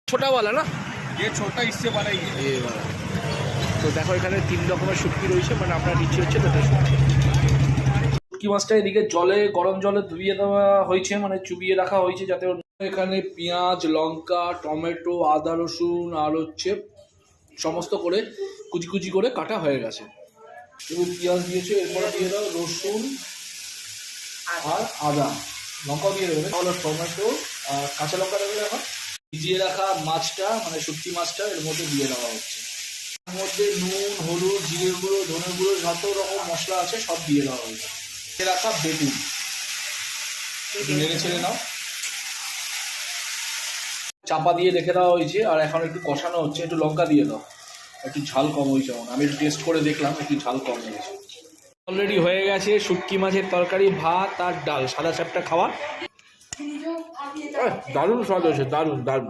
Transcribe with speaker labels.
Speaker 1: छोटा वाला ना
Speaker 2: ये छोटा इससे बड़ा ही है।
Speaker 1: ये वाला। তো দেখো এখানে 3 রকমের শুটকি রয়েছে, মানে আপনার নিচে হচ্ছে দুটো শুটকি। শুটকি মাছটা এদিকে জলে, গরম জলে ধুইয়ে দেওয়া হয়েছে, মানে চুবিয়ে রাখা হয়েছে যাতে এখানে পেঁয়াজ, লঙ্কা, টমেটো, আদা, রসুন আর হচ্ছে সমস্ত করে কুচি কুচি করে কাটা হয়ে গেছে। এবং পেঁয়াজ দিয়েছে, এরপরে দিয়ে দাও রসুন আর আদা, লঙ্কাও দিয়ে দেবে, তাহলে টমেটো আর কাঁচা লঙ্কা দেবে। এখন ভিজিয়ে রাখা মাছটা, মানে শুটকি মাছটা এর মধ্যে দিয়ে দেওয়া হচ্ছে। এর মধ্যে নুন, হলুদ, জিরে গুঁড়ো, ধনে গুঁড়ো, যত রকম মশলা আছে সব দিয়ে দেওয়া হয়েছে। ভিজিয়ে রাখা বেগুন একটু নেড়ে ছেড়ে নাও, চাপা দিয়ে রেখে দেওয়া হয়েছে। আর এখন একটু কষানো হচ্ছে। একটু লঙ্কা দিয়ে দাও, একটু ঝাল কম হয়েছে। আমি একটু টেস্ট করে দেখলাম, একটু ঝাল কম হয়েছে। অলরেডি হয়ে গেছে শুটকি মাছের তরকারি, ভাত আর ডাল, সাদা চ্যাপটা খাওয়া। দারুণ স্বাদ হয়েছে, দারুণ দারুণ।